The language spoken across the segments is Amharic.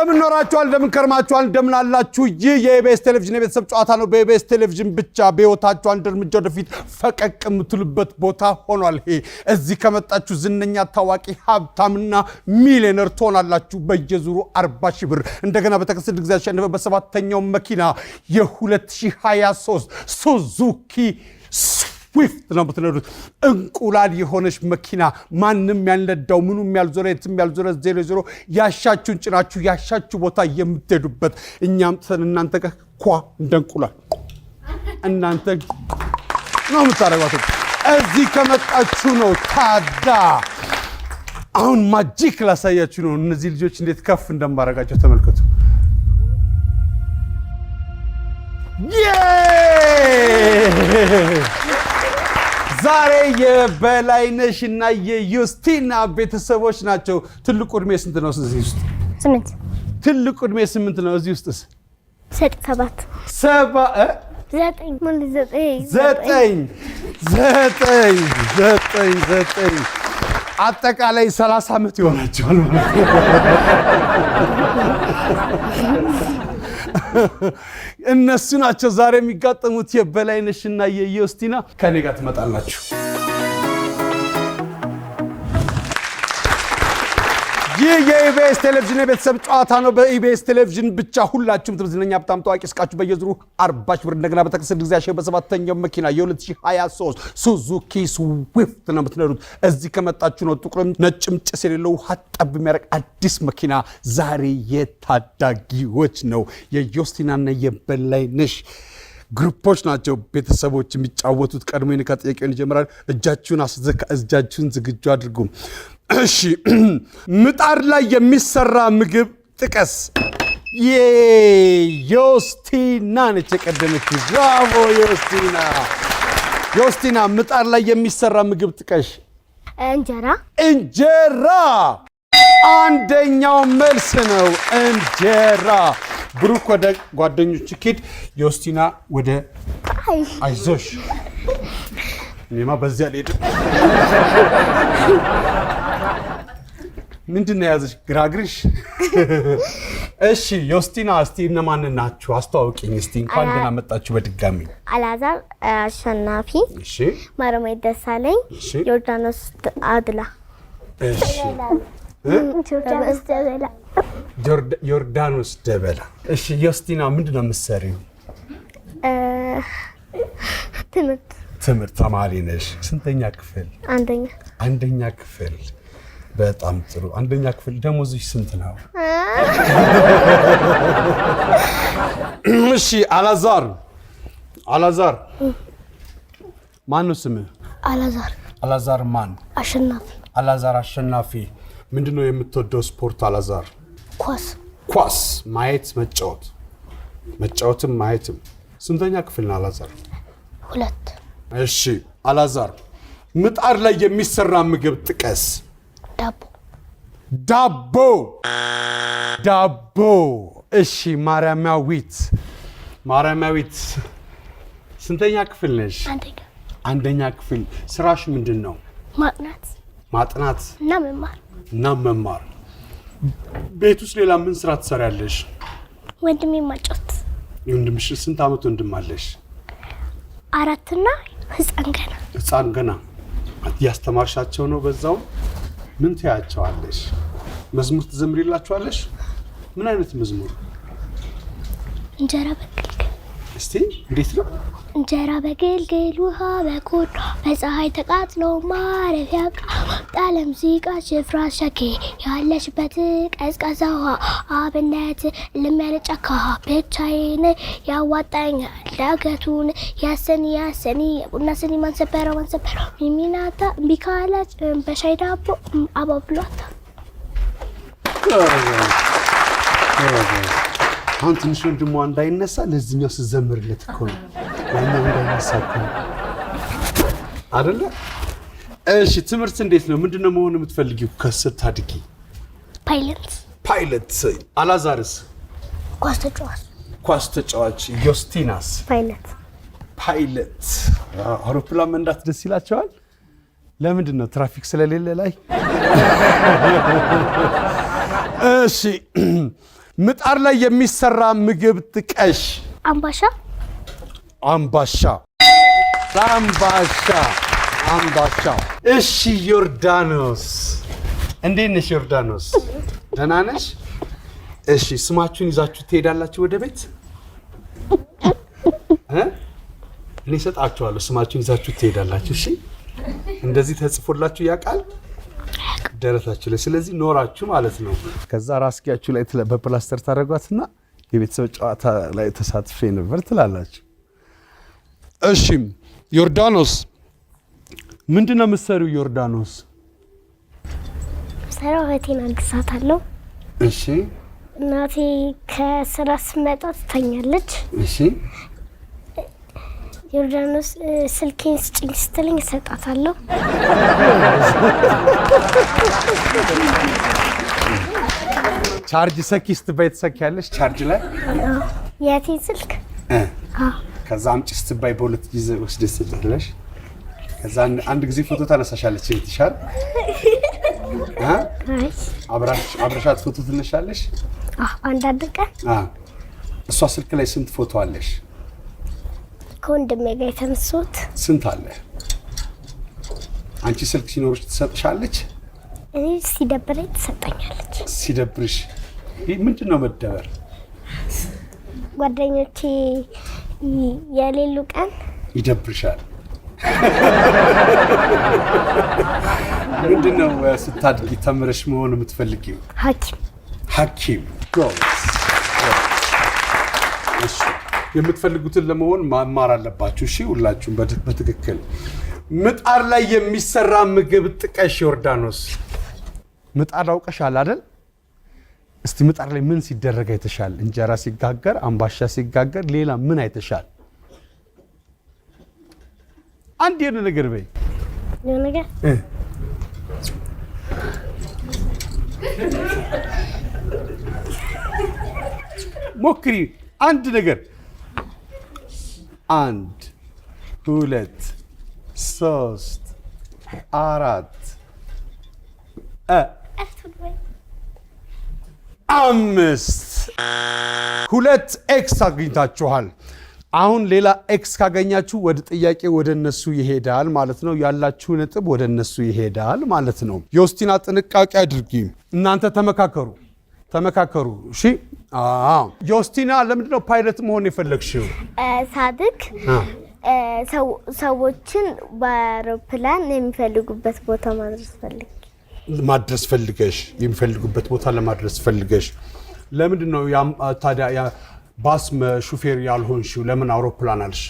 እንደምን ኖራችኋል እንደምን ከርማችኋል እንደምን አላችሁ ይህ የኢቢኤስ ቴሌቪዥን የቤተሰብ ጨዋታ ነው በኢቢኤስ ቴሌቪዥን ብቻ በህይወታችሁ አንድ እርምጃ ወደፊት ፈቀቅ የምትሉበት ቦታ ሆኗል ይሄ እዚህ ከመጣችሁ ዝነኛ ታዋቂ ሀብታምና ሚሊዮነር ትሆናላችሁ በየዙሩ 40 ሺህ ብር እንደገና በተከሰተ ጊዜ ያሸነፈ በሰባተኛው መኪና የ2023 ሱዙኪ ስዊፍት ነው በተነዱት እንቁላል የሆነች መኪና ማንንም ያልነዳው ምኑም ያልዞረ የትም ያልዞረ 00 ያሻችሁን ጭናችሁ ያሻችሁ ቦታ የምትሄዱበት እኛም እናንተ ኳ እንደንቁላል እናንተ ነው የምታረጋቱ እዚህ ከመጣችሁ ነው ታዳ አሁን ማጂክ ላሳያችሁ ነው እነዚህ ልጆች እንዴት ከፍ እንደማረጋቸው ተመልከቱ ዛሬ የበላይነሽና የዩስቲና ቤተሰቦች ናቸው ትልቁ እድሜ ስንት ነው እዚህ ውስጥ 8 ትልቁ እድሜ 8 ነው እዚህ ውስጥስ 7 አጠቃላይ 30 ዓመት ይሆናቸዋል እነሱ ናቸው ዛሬ የሚጋጠሙት የበላይነሽና የዩስቲና ከኔ ጋር ትመጣላችሁ ይህ የኢቢኤስ ቴሌቪዥን የቤተሰብ ጨዋታ ነው በኢቢኤስ ቴሌቪዥን ብቻ ሁላችሁም ትዝነኛ በጣም ታዋቂ እስካችሁ በየዙሩ 40 ሺህ ብር እንደገና በተከሰተ ጊዜ ያሸነፈ በሰባተኛው መኪና የ2023 ሱዙኪ ስዊፍት ነው የምትነዱት እዚህ ከመጣችሁ ነው ጥቁርም ነጭም ጭስ የሌለው ሀጣብ የሚያረቅ አዲስ መኪና ዛሬ የታዳጊዎች ነው የዩስቲናና የበላይነሽ ግሩፖች ናቸው ቤተሰቦች የሚጫወቱት ቀድሞ የነካ ጥያቄውን ይጀምራል እጃችሁን ዝግጁ አድርጉ እሺ ምጣድ ላይ የሚሰራ ምግብ ጥቀስ ዩስቲና ነች የቀደመች ብራቮ ዩስቲና ምጣድ ላይ የሚሰራ ምግብ ጥቀሽ እንጀራ አንደኛው መልስ ነው እንጀራ ብሩክ ወደ ጓደኞች ኪድ ዩስቲና ወደ አይዞሽ እኔማ በዚያ ልሄድ ምንድነው ያዘሽ ግራግርሽ እሺ ዩስቲና እስቲ እነማን ናችሁ አስተዋውቂኝ እስቲ እንኳን ደህና መጣችሁ በድጋሚ አላዛር አሸናፊ እሺ ማረማይ ደሳለኝ ዮርዳኖስ አድላ እሺ ዮርዳኖስ ደበላ እሺ ዩስቲና ምንድነው የምትሰሪው ትምህርት ተማሪ ነሽ ስንተኛ ክፍል አንደኛ ክፍል በጣም ጥሩ አንደኛ ክፍል ደሞዝሽ ስንት ነው እሺ አላዛር ማን ነው ስምህ አላዛር ማን አላዛር አሸናፊ ምንድነው የምትወደው ስፖርት አላዛር ኳስ ማየት መጫወትም ማየትም ስንተኛ ክፍል ነው አላዛር 2 እሺ አላዛር ምጣድ ላይ የሚሰራ ምግብ ጥቀስ ዳቦ እሺ ማርያማዊት ስንተኛ ክፍል ነሽ አንደኛ ክፍል ስራሽ ምንድነው ማጥናት እና መማር ቤት ውስጥ ሌላ ምን ስራ ትሰሪያለሽ ወንድሜ ማጫወት ወንድምሽ ስንት አመት ወንድም አለሽ 4 እና ህፃን ገና ያስተማርሻቸው ነው በዛው ምን ትያቸዋለሽ መዝሙር ትዘምሪላችኋለሽ ምን አይነት መዝሙር እንጀራ በግልግል እስቲ እንዴት ነው እንጀራ በግልግል ውሃ በኮዳ በፀሐይ ተቃጥሎ ማረፊያ ጣለም ሲቃ ሽፍራ ሸኬ ያለሽበት ቀዝቃዛ ውሃ አብነት ለሚያነጫካ ብቻዬን ያዋጣኛል ዳገቱን ያሰኒ ቡና ስኒ ማንሰበረው ሚሚናታ ቢካላጭ በሻይ ዳቦ አባብሏታ አሁን ትንሽ ወንድሟ እንዳይነሳ ለዚህኛው ስዘምርለት እኮ ነው ያኛው እንዳይነሳ እኮ አይደለ እሺ ትምህርት እንዴት ነው ምንድነው መሆን የምትፈልጊው ከስታድጊ ፓይለት አላዛርስ ኳስ ተጫዋች ዩስቲናስ ፓይለት አውሮፕላን መንዳት ደስ ይላቸዋል ለምንድን ነው ትራፊክ ስለሌለ ላይ እሺ ምጣድ ላይ የሚሰራ ምግብ ጥቀሽ። አምባሻ አምባሻ አምባሻ። እሺ ዮርዳኖስ እንዴት ነሽ ዮርዳኖስ? ደህና ነሽ? እሺ ስማችሁን ይዛችሁ ትሄዳላችሁ ወደ ቤት? እኔ እሰጣችኋለሁ። ስማችሁን ይዛችሁ ትሄዳላችሁ። እሺ እንደዚህ ተጽፎላችሁ ያውቃል ደረታችሁ ላይ። ስለዚህ ኖራችሁ ማለት ነው። ከዛ ራስጌያችሁ ላይ በፕላስተር ታደርጓትና የቤተሰብ ጨዋታ ላይ ተሳትፌ ነበር ትላላችሁ። እሺ ዮርዳኖስ ምንድነው የምትሰሪው? ዮርዳኖስ ሰራው እህቴን አግዛታለሁ። እሺ እናቴ ከስራ ስትመጣ ትተኛለች። እሺ ዮርዳኖስ ስልኬን ስጭኝ ስትለኝ እሰጣታለሁ። ቻርጅ ሰኪስት በይ ትሰኪያለሽ ቻርጅ ላይ የእህቴን ስልክ ከዛ አምጪ ስትባይ በሁለት ጊዜ ወስደሽ ትሰጣለሽ። ከዛ አንድ ጊዜ ፎቶ ታነሳሻለች ይልሻል። አብረሻት ፎቶ ትነሻለሽ? አንዳንድ ቀን እሷ ስልክ ላይ ስንት ፎቶ አለሽ? ከወንድሜ ጋር የተነሳሁት። ስንት አለ? አንቺ ስልክ ሲኖርሽ ትሰጥሻለች? እኔ ሲደብረኝ ትሰጠኛለች። ሲደብርሽ ምንድነው መደበር? ጓደኞቼ የሌሉ ቀን ይደብርሻል። ምንድነው ስታድጊ ተምረሽ መሆን የምትፈልጊው? ሐኪም። እሺ የምትፈልጉትን ለመሆን ማማር አለባችሁ። እሺ ሁላችሁም በትክክል። ምጣድ ላይ የሚሰራ ምግብ ጥቀሽ ዮርዳኖስ። ምጣድ አውቀሻል አይደል? እስቲ ምጣድ ላይ ምን ሲደረግ አይተሻል? እንጀራ ሲጋገር፣ አምባሻ ሲጋገር፣ ሌላ ምን አይተሻል? አንድ የሆነ ነገር በይ። የሆነ ነገር ሞክሪ። አንድ ነገር 1 2 3 4 5 2 ኤክስ አግኝታችኋል። አሁን ሌላ ኤክስ ካገኛችሁ ወደ ጥያቄ ወደ እነሱ ይሄዳል ማለት ነው። ያላችሁ ነጥብ ወደ እነሱ ይሄዳል ማለት ነው። ዮስቲና ጥንቃቄ አድርጊ። እናንተ ተመካከሩ። እሺ ዮስቲና ለምንድን ነው ፓይለት መሆን የፈለግሽው? ሳድግ ሰዎችን በአውሮፕላን የሚፈልጉበት ቦታ ማድረስ ፈልገሽ የሚፈልጉበት ቦታ ለማድረስ ፈልገሽ። ለምንድን ነው ታዲያ ባስ ሹፌር ያልሆንሽው? ለምን አውሮፕላን አልሽ?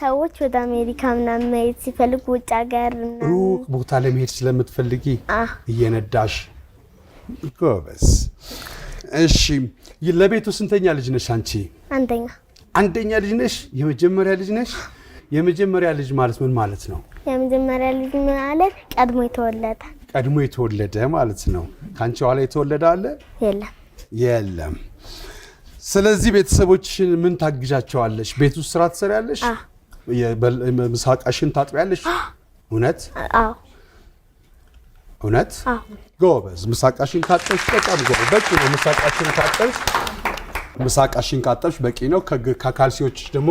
ሰዎች ወደ አሜሪካ ምናምን መሄድ ሲፈልጉ ውጭ ሀገር ሩቅ ቦታ ለመሄድ ስለምትፈልጊ እየነዳሽ። ጎበዝ። እሺ ለቤቱ ስንተኛ ልጅ ነሽ አንቺ? አንደኛ ልጅ ነሽ? የመጀመሪያ ልጅ ነሽ? የመጀመሪያ ልጅ ማለት ምን ማለት ነው? የመጀመሪያ ልጅ ማለት ቀድሞ የተወለደ ማለት ነው። ካንቺ ኋላ የተወለደ አለ? የለም። ስለዚህ ቤተሰቦችሽን ምን ታግዣቸዋለሽ? ቤት ውስጥ ስራ ትሰሪያለሽ? ምሳቃሽን ታጥቢያለሽ? እውነት? አዎ። እውነት? አዎ። ጎበዝ። ምሳቃሽን ካጠብሽ በጣም ጎበዝ። በቂ ነው። ምሳቃሽን ካጠብሽ በቂ ነው። ከካልሲዎችሽ ደግሞ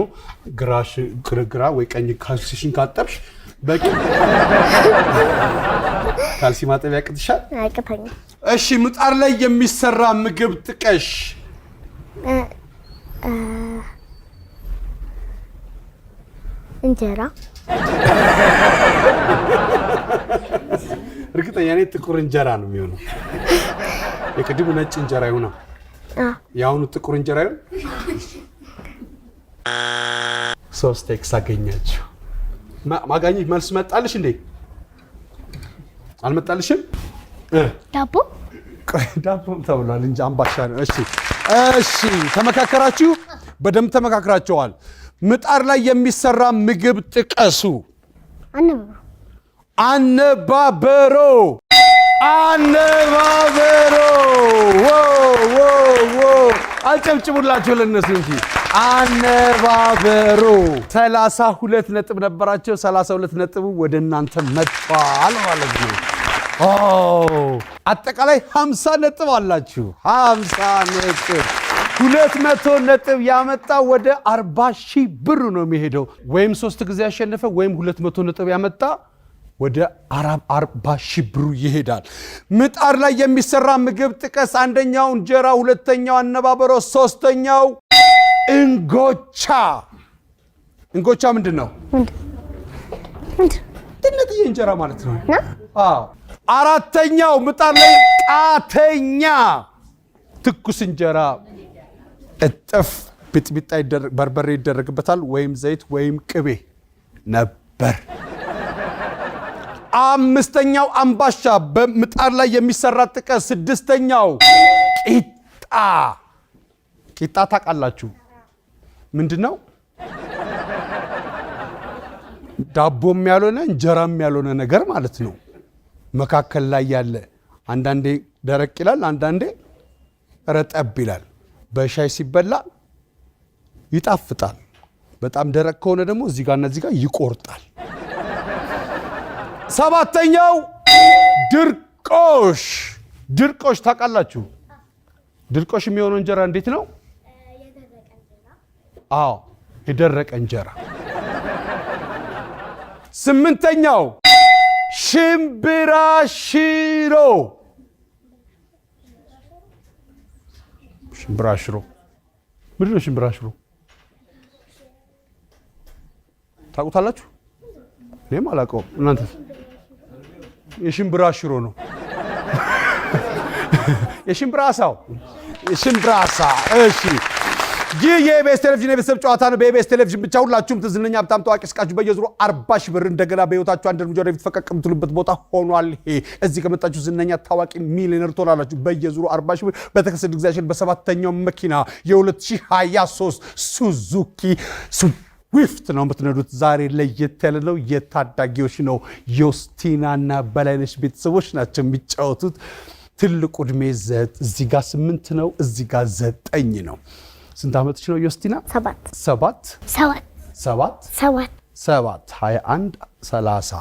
ግራ ወይ ቀኝ ካልሲሽን ካጠብሽ በቂ። ካልሲ ማጠብ ያቅትሻል? አያቅተኝም። እሺ ምጣድ ላይ የሚሰራ ምግብ ጥቀሽ። እንጀራ። እርግጠኛ ነኝ ጥቁር እንጀራ ነው የሚሆነው። የቅድሙ ነጭ እንጀራ ይሆናል። የአሁኑ ጥቁር እንጀራ ይሆን? 3 ኤክስ አገኛችሁ። ማጋኘት መልስ መጣልሽ እንዴ? አልመጣልሽም? ዳቦም ተብሏል እንጂ አምባሻ ነው። እሺ ተመካከራችሁ? በደንብ ተመካክራችኋል። ምጣድ ላይ የሚሰራ ምግብ ጥቀሱ። አነባበሮ። አጨብጭቡላችሁ ለነሱ እንጂ። አነባበሮ 32 ነጥብ ነበራቸው። 32 ነጥቡ ወደ እናንተ መጥቷል ማለት ነው። አጠቃላይ 50 ነጥብ አላችሁ። 50 ነጥብ 200 ነጥብ ያመጣ ወደ 40,000 ብር ነው የሚሄደው። ወይም 3 ጊዜ ያሸነፈ ወይም 200 ነጥብ ያመጣ ወደ 40,000 ብሩ ይሄዳል። ምጣድ ላይ የሚሰራ ምግብ ጥቀስ። አንደኛው እንጀራ፣ ሁለተኛው አነባበሮ፣ ሶስተኛው እንጎቻ። እንጎቻ ምንድን ነው? ትንጥዬ እንጀራ ማለት ነው። አራተኛው ምጣድ ላይ ቃተኛ፣ ትኩስ እንጀራ እጥፍ ቢጥቢጣ በርበሬ ይደረግበታል፣ ወይም ዘይት ወይም ቅቤ ነበር። አምስተኛው አምባሻ በምጣድ ላይ የሚሰራ ጥቀስ። ስድስተኛው ቂጣ። ቂጣ ታውቃላችሁ ምንድን ነው? ዳቦም ያልሆነ እንጀራም ያልሆነ ነገር ማለት ነው። መካከል ላይ ያለ፣ አንዳንዴ ደረቅ ይላል፣ አንዳንዴ ረጠብ ይላል። በሻይ ሲበላ ይጣፍጣል። በጣም ደረቅ ከሆነ ደግሞ እዚህ ጋርና እዚህ ጋር ይቆርጣል። ሰባተኛው ድርቆሽ። ድርቆሽ ታውቃላችሁ? ድርቆሽ የሚሆነው እንጀራ እንዴት ነው? አዎ የደረቀ እንጀራ። ስምንተኛው ሽምብራ ሽሮ። ሽምብራ ሽሮ ምንድን ነው? ሽምብራ ሽሮ ታውቁታላችሁ? እኔም አላውቀውም። እናንተ? የሽምብራ ሽሮ ነው። የሽምብራ አሳው የሽምብራ አሳ። እሺ ይህ የኢቢኤስ ቴሌቪዥን የቤተሰብ ጨዋታ ነው። በኢቢኤስ ቴሌቪዥን ብቻ ሁላችሁም ዝነኛ ሀብታም ታዋቂ እስቃችሁ በየዙሩ 40,000 ብር እንደገና በህይወታችሁ አንድ እርምጃ ወደፊት ፈቀቅ የምትሉበት ቦታ ሆኗል። ይሄ እዚህ ከመጣችሁ ዝነኛ ታዋቂ ሚሊዮነር ትሆናላችሁ። በየዙሩ 40,000 ብር በተከሰተ ጊዜያችን በሰባተኛው መኪና የ2023 ሱዙኪ ስዊፍት ነው የምትነዱት። ዛሬ ለየት ያለ ነው። የታዳጊዎች ነው። ዮስቲናና በላይነሽ ቤተሰቦች ናቸው የሚጫወቱት። ትልቁ ዕድሜ እዚህ ጋር 8 ነው፣ እዚህ ጋር 9 ነው። ስንት ዓመትሽ ነው ዮስቲና? 7 21 30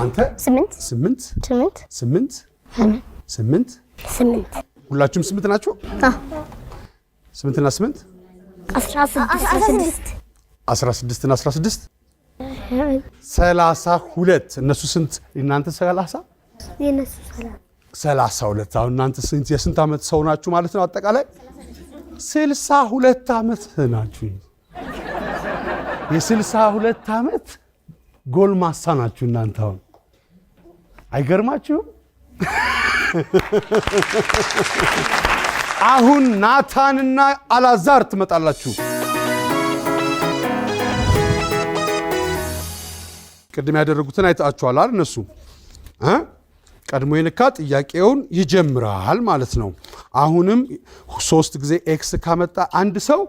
አንተ 8 ሁላችሁም 8 ናችሁ? 8 እና 8 16 እና 16 32 እነሱ ስንት? እናንተ 30 የነሱ 32 አሁን እናንተ የስንት ዓመት ሰው ናችሁ ማለት ነው? አጠቃላይ 62 ዓመት ናችሁ። የ62 ዓመት ጎልማሳ ናችሁ እናንተ። አሁን አይገርማችሁም? አሁን ናታንና አላዛር ትመጣላችሁ። ቅድም ያደረጉትን አይታችኋል አይደል? እነሱ ቀድሞ የነካ ጥያቄውን ይጀምራል ማለት ነው። አሁንም 3 ጊዜ ኤክስ ካመጣ አንድ ሰው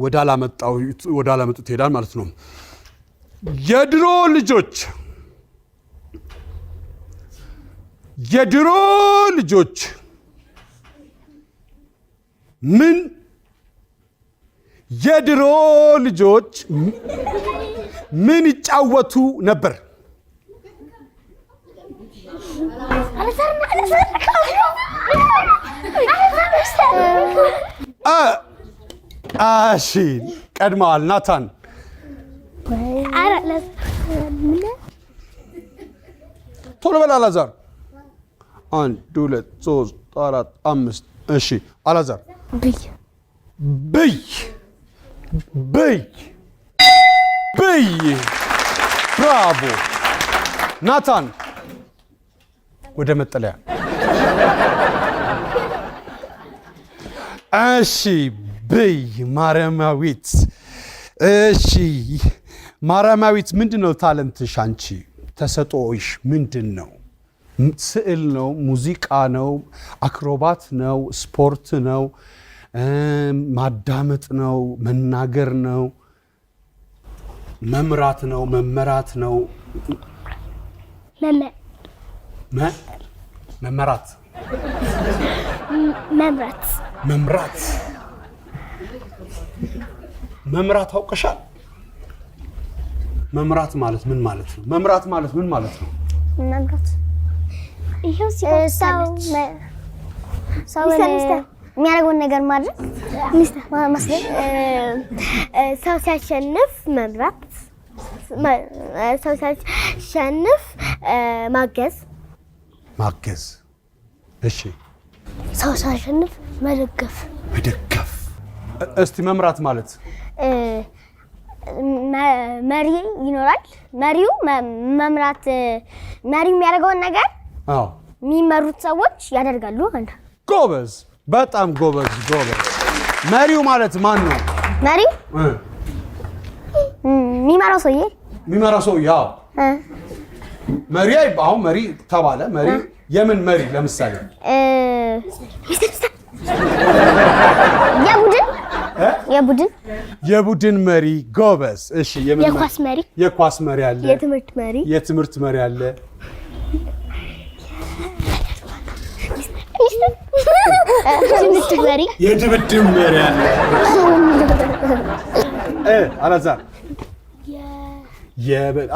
ወደ አላመጡት ይሄዳል ማለት ነው። የድሮ ልጆች ምን የድሮ ልጆች ምን ይጫወቱ ነበር? እሺ ቀድመዋል። ናታን ቶሎ በል አላዛር። 1 2 3 4 5 እሺ አላዛር ብይ ብራቮ። ናታን ወደ መጠለያ። እሺ ብይ ማርያማዊት። እሺ ማርያማዊት ምንድነው ታለንትሽ? አንቺ ተሰጦሽ ምንድነው? ስዕል ነው? ሙዚቃ ነው? አክሮባት ነው? ስፖርት ነው? ማዳመጥ ነው? መናገር ነው? መምራት ነው? መመራት ነው? መመራት መምራት አውቀሻል? መምራት ማለት ምን ማለት ነው? መምራት ማለት ምን ማለት ነው? መምራት ይሄው ሰው የሚያደርገውን ነገር ማድረግ ሰው ሲያሸንፍ መምራት ሰው ሲያሸንፍ ማገዝ እሺ ሰው ሲያሸንፍ መደገፍ እስቲ መምራት ማለት መሪ ይኖራል መሪው መምራት መሪው የሚያደርገውን ነገር የሚመሩት ሰዎች ያደርጋሉ አንተ ጎበዝ በጣም ጎበዝ መሪው ማለት ማን ነው መሪው የሚመራው ሰውዬ አዎ መሪ አሁን መሪ ተባለ መሪ የምን መሪ ለምሳሌ የቡድን መሪ ጎበዝ እሺ የኳስ መሪ አለ የትምህርት መሪ አለ የድብድብ መሪ አለ አላዛር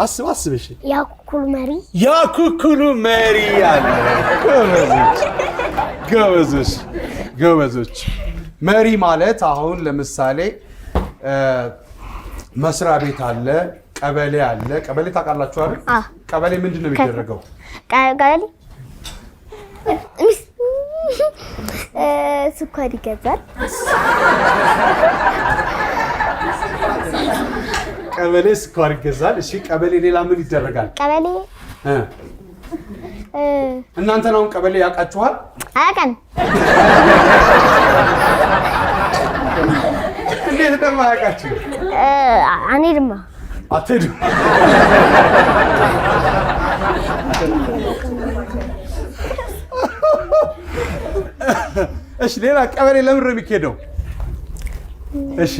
አስብ እሺ ያኩኩሉ መሪ አለ ጎበዞች መሪ ማለት አሁን ለምሳሌ መስሪያ ቤት አለ ቀበሌ ታውቃላችሁ አይደል ቀበሌ ምንድነው የሚደረገው ቀበሌ ስኳር ይገዛል ቀበሌ ስኳር ይገዛል እሺ ቀበሌ ሌላ ምን ይደረጋል ቀበሌ እናንተ ነው ቀበሌ ያውቃችኋል አያውቅም እንዴት ደግሞ አያውቃችሁ አንሄድማ አትሄዱ እሺ ሌላ ቀበሌ ለምን ነው የሚሄደው እሺ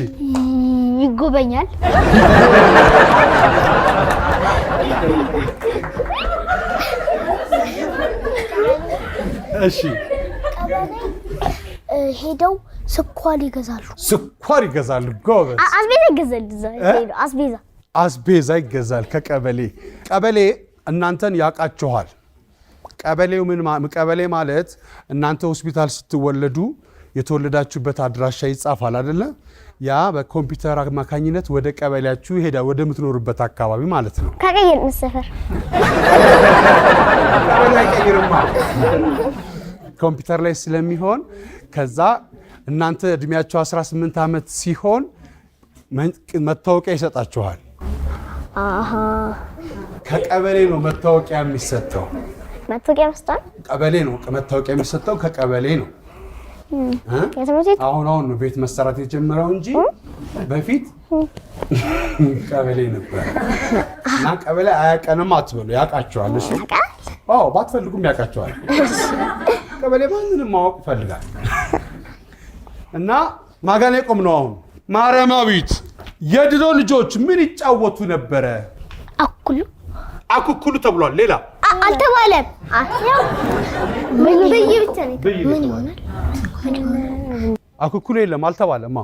ይጎበኛል እሺ ሄደው ስኳር ይገዛሉ ጎበዝ አስቤዛ ይገዛል ከቀበሌ ቀበሌ እናንተን ያውቃችኋል ቀበሌ ማለት እናንተ ሆስፒታል ስትወለዱ የተወለዳችሁበት አድራሻ ይጻፋል አይደለ ያ በኮምፒውተር አማካኝነት ወደ ቀበሌያችሁ ይሄዳል ወደ ምትኖሩበት አካባቢ ማለት ነው ከቀየርን ሰፈር ኮምፒውተር ላይ ስለሚሆን ከዛ እናንተ እድሜያችሁ 18 ዓመት ሲሆን መታወቂያ ይሰጣችኋል ከቀበሌ ነው መታወቂያ የሚሰጠው ቀበሌ ነው መታወቂያ የሚሰጠው ከቀበሌ ነው አሁን ነው ቤት መሰራት የጀመረው እንጂ በፊት ቀበሌ ነበር እና ቀበሌ አያቀንም አትበሉ ያቃቸዋል እሺ ባትፈልጉም ያቃቸዋል ቀበሌ ማንንም ማወቅ ይፈልጋል እና ማጋኔ ቆም ነው አሁን ማረማዊት የድሮ ልጆች ምን ይጫወቱ ነበረ አኩኩሉ ተብሏል ሌላ አልተባለም ብይ ብቻ ነው ምን ይሆናል አኩኩሉ የለም አልተባለም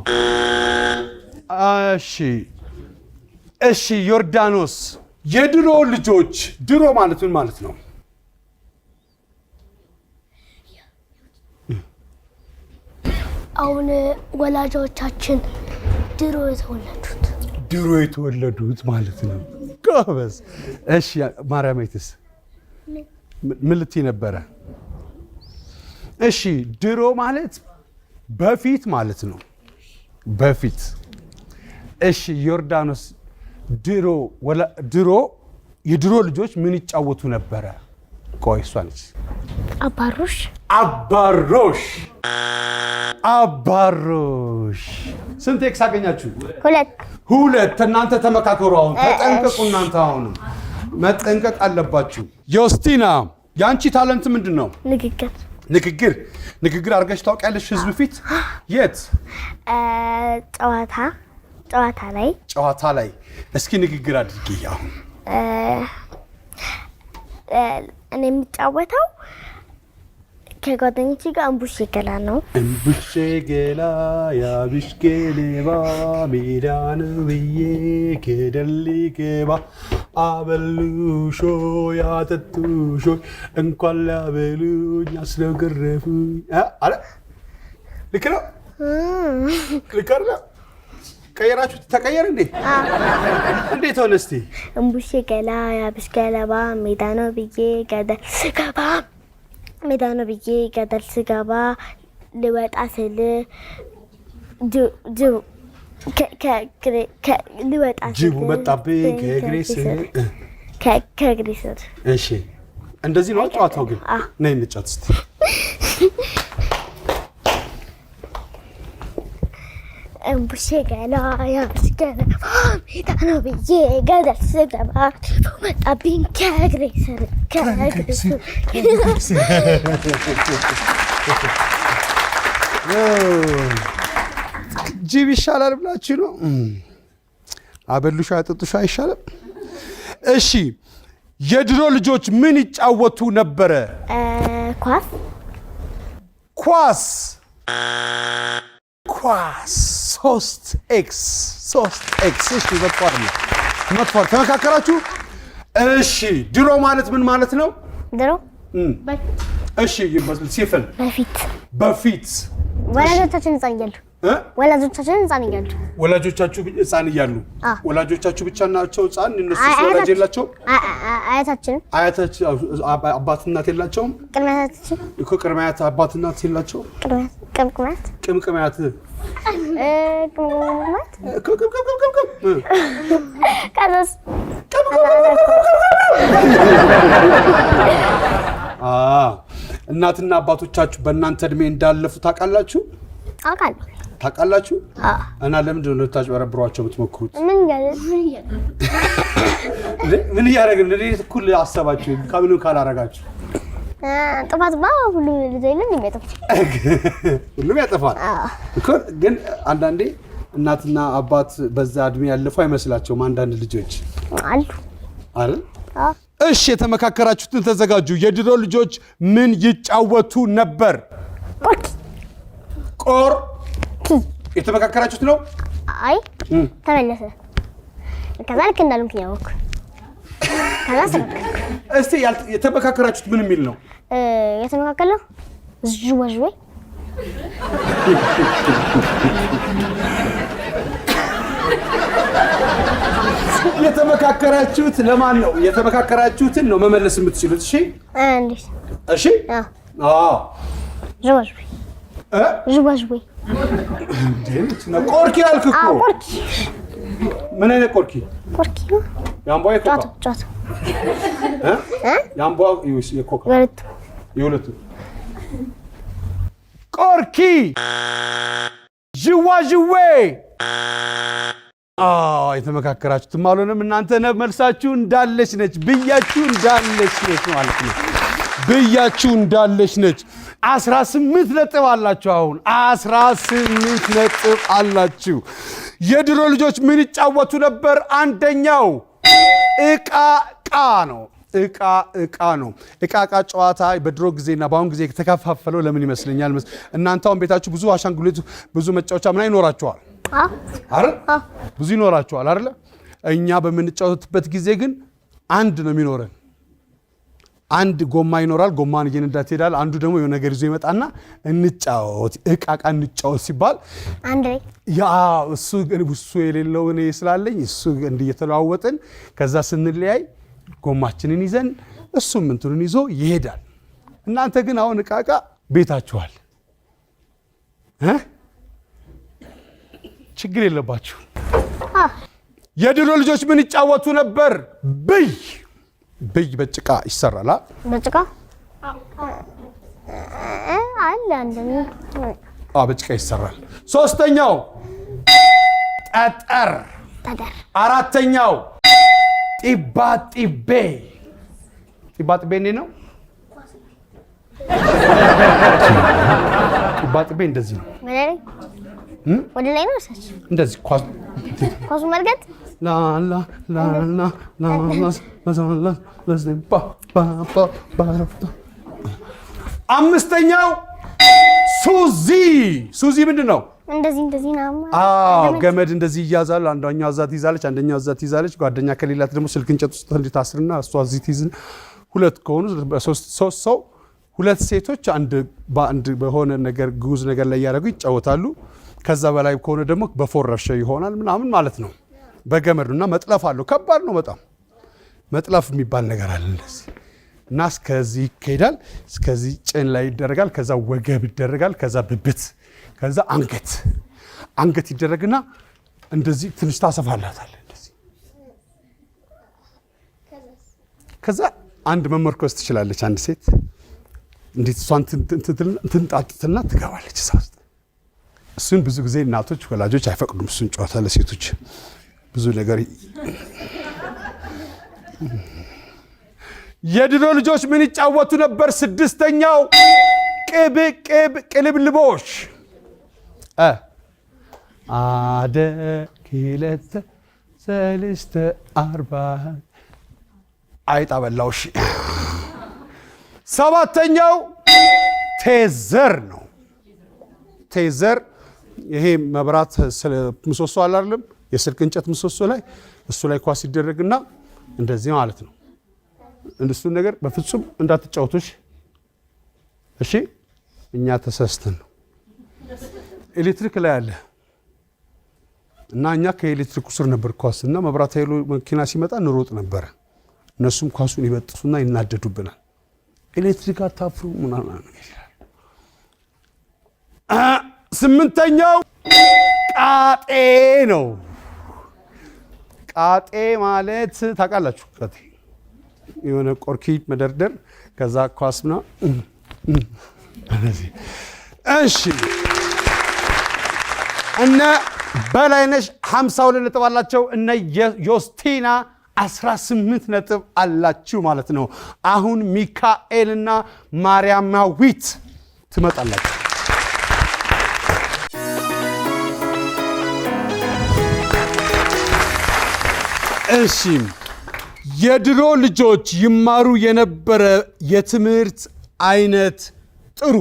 እሺ ዮርዳኖስ የድሮ ልጆች ድሮ ማለት ምን ማለት ነው አሁን ወላጆቻችን ድሮ የተወለዱት ማለት ነው ጎበዝ እሺ ማርያምይትስ ምን ልትይ ነበረ እሺ ድሮ ማለት በፊት ማለት ነው በፊት እሺ ዮርዳኖስ ድሮ የድሮ ልጆች ምን ይጫወቱ ነበረ ቆይ እሷ ነች አባሮሽ ስንት ኤክስ አገኛችሁ ሁለት እናንተ ተመካከሩ አሁን ተጠንቀቁ እናንተ አሁን መጠንቀቅ አለባችሁ ዮስቲና ያንቺ ታለንት ምንድነው ንግግር አድርገሽ ታውቂያለሽ ህዝብ ፊት የት ጨዋታ ላይ እስኪ ንግግር አድርጊ አሁን እኔ የምጫወተው ከጓደኞቼ ጋር እምቡሼ ገላ ነው። እምቡሼ ገላ ያብሽ ገሌባ ሜዳን ብዬ ገደል ገባ አበሉሾ ያጠጡሾ እንኳን ላበሉኝ አስረገረፉኝ አለ ልክ ነው ልክ ነው ቀየራችሁ ተቀየረ እንዴት ሆነ እስቲ እምቡሼ ገላ ያብሽ ገለባ ሜዳን ብዬ ገደል ገባ ሜዳን ብዬ ገደል ስገባ ልወጣ ስል ጅቡ መጣብኝ ከእግሬ ስር እሺ እንደዚህ ነው ጨዋታው ግን ነይ እንጫወት እስቲ እምቡሼ ገላ ያብሽ ገለባ ሜዳን ብዬ ገደል ስገባ መጣብኝ ከእግሬ ስር ጅብ ይሻላል ብላችሁ ነው አበሉሽ አጠጡሽ አይሻልም እሺ የድሮ ልጆች ምን ይጫወቱ ነበረ ኳስ 3x እሺ መጥፋት ተመካከራችሁ እሺ ድሮ ማለት ምን ማለት ነው ድሮ እሺ ሲፈል በፊት ወላጆቻችን ህፃን እያሉ ወላጆቻችሁ ብቻ ናቸው ህፃን እነሱ ወላጅ የላቸው አያታችን አባት እናት የላቸውም ቅድሚያታችን እኮ ቅድሚያት አባት እናት የላቸው ቅምቅማት እናትና አባቶቻችሁ በእናንተ እድሜ እንዳለፉ ታውቃላችሁ እና ለምንድን ነው ታጭበረብሯቸው የምትሞክሩት ምን ያደርግን ለዚህ እኩል አሰባችሁ ካምኑ ካላረጋችሁ ጥፋት ሁሉም ልጅ ሁሉም ያጠፋል እኮ ግን አንዳንዴ እናትና አባት በዛ እድሜ ያለፉ አይመስላቸውም አንዳንድ ልጆች አይደል እሺ የተመካከራችሁትን ተዘጋጁ የድሮ ልጆች ምን ይጫወቱ ነበር የተመካከራችሁት ነው አይ ተመለሰ ከዛልክ እንዳሉኝ ያውቅ እስቲ የተመካከራችሁት ምን የሚል ነው የተመካከለው ዥዋዥዌ የተመካከራችሁት ለማን ነው የተመካከራችሁትን ነው መመለስ የምትችሉት እሺ ዥዋዥዌ ቆርኪ አልክ እኮ ምን አይነት ቆርኪ ያምቧ የኮካ ያምቧ የኮካ የሁለቱ ቆርኪ ዥዋዥዌ የተመካከራችሁት ማለንም እናንተ መልሳችሁ እንዳለች ነች ብያችሁ እንዳለች ነች ማለት ነው ብያችሁ እንዳለች ነች 18 ነጥብ አላችሁ አሁን 18 ነጥብ አላችሁ የድሮ ልጆች ምን ይጫወቱ ነበር አንደኛው እቃ ነው እቃ ጨዋታ በድሮ ጊዜና በአሁን ጊዜ ተከፋፈለው ለምን ይመስለኛል እናንተ አሁን ቤታችሁ ብዙ አሻንጉሊት ብዙ መጫወቻ ምን ይኖራችኋል አይደል ብዙ ይኖራችኋል አይደል እኛ በምንጫወትበት ጊዜ ግን አንድ ነው የሚኖረን አንድ ጎማ ይኖራል ጎማን እየነዳት ይሄዳል አንዱ ደግሞ የሆነ ነገር ይዞ ይመጣና እንጫወት እቃ እንጫወት ሲባል አንድ ያ እሱ የሌለው እኔ ስላለኝ እሱ እንዲየተለዋወጥን ከዛ ስንለያይ ጎማችንን ይዘን እሱም እንትኑን ይዞ ይሄዳል እናንተ ግን አሁን እቃ ቤታችኋል ችግር የለባችሁ የድሮ ልጆች ምን ይጫወቱ ነበር ብይ በጭቃ ይሰራል በጭቃ አለ አንደኛ በጭቃ ይሰራል ሶስተኛው ጠጠር አራተኛው ጢባጢቤ ነው ጢባጢቤ እንደዚህ ነው ወደ ላይ ነው ሰች እንደዚህ ኳሱ መርገጥ ላ አምስተኛው ሱዚ ምንድን ነው? እንደዚህ ነው። ገመድ እንደዚህ ይያዛል። አንደኛው እዛ ትይዛለች፣ አንደኛው እዛ ትይዛለች። ጓደኛ ከሌላት ደግሞ ስልክ እንጨት ውስጥ እንድታስርና እሷ እዚህ ትይዝና ሁለት ከሆኑ ሶስት ሰው ሁለት ሴቶች በአንድ በሆነ ነገር ግዑዝ ነገር ላይ ያደረጉ ይጫወታሉ። ከዛ በላይ ከሆነ ደግሞ በፎረሸ ይሆናል ምናምን ማለት ነው። በገመድና መጥለፍ አለው። ከባድ ነው በጣም። መጥለፍ የሚባል ነገር አለ እንደዚህ እና እስከዚህ ይሄዳል። እስከዚህ ጭን ላይ ይደረጋል። ከዛ ወገብ ይደረጋል። ከዛ ብብት፣ ከዛ አንገት ይደረግና እንደዚህ ትንሽ ታሰፋላታል እንደዚህ። ከዛ አንድ መመርኮዝ ትችላለች አንድ ሴት እንዴት እሷን ትንጣጥትና ትገባለች እዛ ውስጥ። እሱን ብዙ ጊዜ እናቶች ወላጆች አይፈቅዱም። እሱን ጨዋታ ለሴቶች ብዙ ነገር። የድሮ ልጆች ምን ይጫወቱ ነበር? ስድስተኛው ቅልብልቦሽ አደ ኪለተ ሰልስተ አርባ አይጣ በላውሽ። ሰባተኛው ቴዘር ነው። ቴዘር ይሄ መብራት ምሰሶ አለ አይደለም? የስልክ እንጨት ምሰሶ ላይ እሱ ላይ ኳስ ይደረግና እንደዚህ ማለት ነው። እሱን ነገር በፍጹም እንዳትጫወቱሽ እሺ። እኛ ተሰስተን ነው። ኤሌክትሪክ ላይ አለ እና እኛ ከኤሌክትሪኩ ስር ነበር ኳስና መብራት ኃይሉ መኪና ሲመጣ እንሮጥ ነበር። እነሱም ኳሱን ይበጥሱና ይናደዱብናል። ኤሌክትሪክ አታፍሩ ምናምን ይላል። ስምንተኛው ቃጤ ነው። ቃጤ ማለት ታውቃላችሁ? ቃጤ የሆነ ቆርኪ መደርደር ከዛ ኳስና እሺ። እነ በላይነሽ 52 ነጥብ አላቸው። እነ ዮስቲና 18 ነጥብ አላችሁ ማለት ነው። አሁን ሚካኤልና ማርያማዊት ትመጣላችሁ። እሺ የድሮ ልጆች ይማሩ የነበረ የትምህርት አይነት ጥሩ።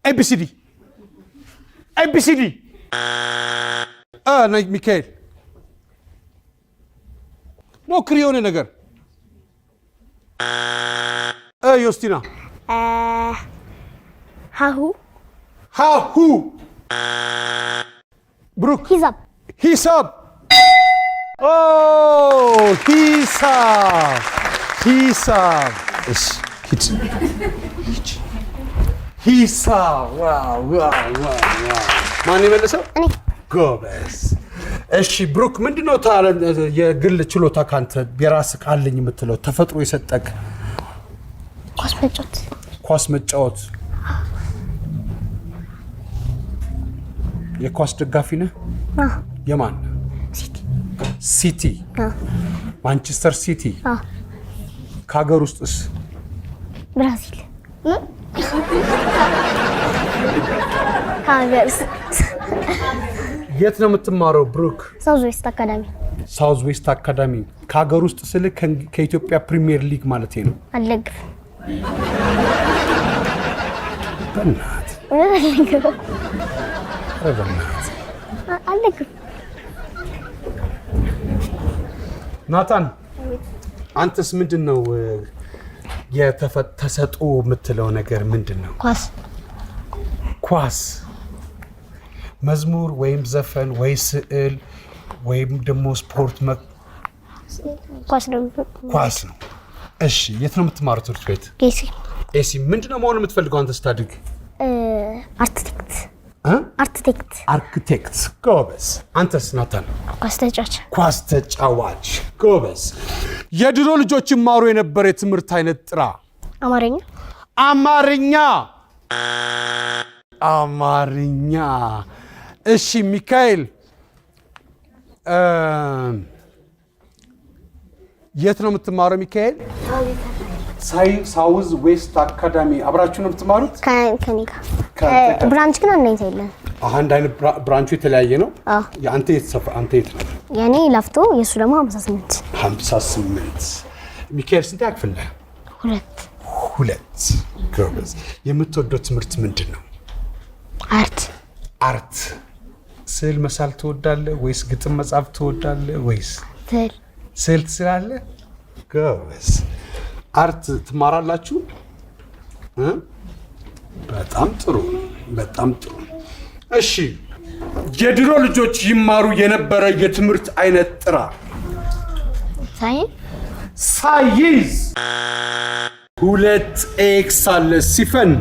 ኤቢሲዲ ሚካኤል ሞክሪ የሆነ ነገር። ዮስቲና ሃሁ ብሩክ ሂሳብ ሂሳብ እሺ ሂሳብ ማን የመለሰው? እኔ። ጎበዝ። እሺ ብሩክ ምንድነው የግል ችሎታ ካንተ የራስህ አለኝ የምትለው ተፈጥሮ የሰጠክ? ኳስ መጫወት። የኳስ ደጋፊ ነህ? የማን? ሲቲ። ማንቸስተር ሲቲ። ከሀገር ውስጥስ? ብራዚል። የት ነው የምትማረው ብሩክ? ሳውዝ ዌስት አካዳሚ። ከሀገር ውስጥ ስልህ ከኢትዮጵያ ፕሪሚየር ሊግ ማለት ነው። አልደግፍም። አልደግፍም። ናታን አንተስ ምንድን ነው ተሰጥኦ የምትለው ነገር ምንድን ነው? ኳስ፣ መዝሙር ወይም ዘፈን ወይ ስዕል ወይም ደግሞ ስፖርት ኳስ ነው። እሺ የት ነው የምትማረው ትምህርት ቤት? ኤሲ። ምንድን ነው መሆን የምትፈልገው አንተ ስታድግ? አርክቴክት። ጎበዝ። አንተስ ናታን? ኳስ ተጫዋች። ጎበዝ። የድሮ ልጆች ይማሩ የነበረ የትምህርት አይነት ጥራ። አማርኛ። እሺ ሚካኤል የት ነው የምትማረው ሚካኤል? ሳውዝ ዌስት አካዳሚ። አብራችሁ ነው የምትማሩት? ከኔ ጋር ብራንች ግን አንተ የለም። አንድ አይነት ብራንቹ የተለያየ ነው። አዎ ያንተ አንተ የት ነው? ያኔ ላፍቶ የሱ ደግሞ 58 58 ሚካኤል ስንት ያክፍል ነህ? 2 ጎበዝ። የምትወደው ትምህርት ምንድን ነው? አርት። ስዕል መሳል ትወዳለህ ወይስ ግጥም መጻፍ ትወዳለህ ወይስ ስዕል ትስላለህ? ጎበዝ። አርት ትማራላችሁ? በጣም ጥሩ። እሺ የድሮ ልጆች ይማሩ የነበረ የትምህርት አይነት ጥራ። ሳይንስ 2 ኤክስ አለ። ሲፈን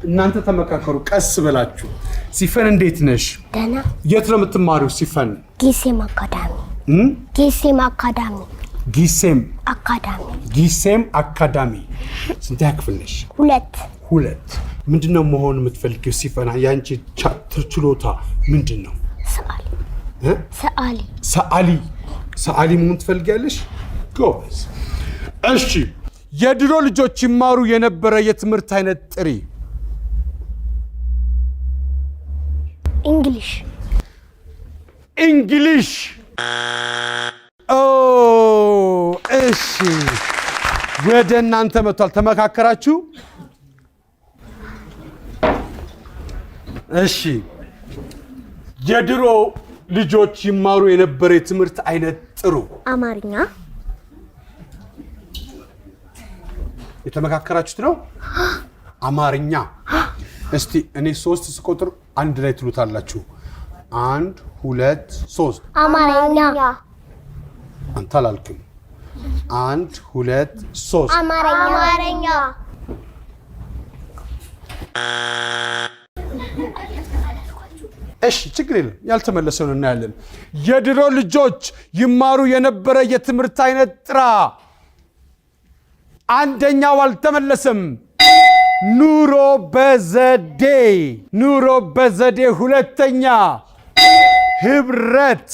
እናንተ ተመካከሩ ቀስ ብላችሁ። ሲፈን እንዴት ነሽ? ደህና። የት ነው የምትማሪው ሲፈን? ጊሴም አካዳሚ። ስንት ያክፍል ነሽ? 2 ምንድነው መሆን የምትፈልጊው ሲፈና? ያንቺ ችሎታ ምንድነው? ሰዓሊ መሆን ትፈልጊያለሽ? ጎበዝ። እሺ የድሮ ልጆች ይማሩ የነበረ የትምህርት አይነት ጥሪ። እንግሊሽ። እሺ ወደ እናንተ መጥቷል። ተመካከራችሁ? እሺ የድሮ ልጆች ይማሩ የነበረ የትምህርት አይነት ጥሩ። አማርኛ። የተመካከራችሁት ነው? አማርኛ። እስቲ እኔ 3 ስቆጥር አንድ ላይ ትሉታላችሁ። 1 2 3 አማርኛ። አንተ አላልክም። 1 2 3 አማርኛ። እሺ ችግር የለም። ያልተመለሰውን እናያለን። የድሮ ልጆች ይማሩ የነበረ የትምህርት አይነት ጥራ። አንደኛው አልተመለሰም። ኑሮ በዘዴ። ሁለተኛ ህብረት።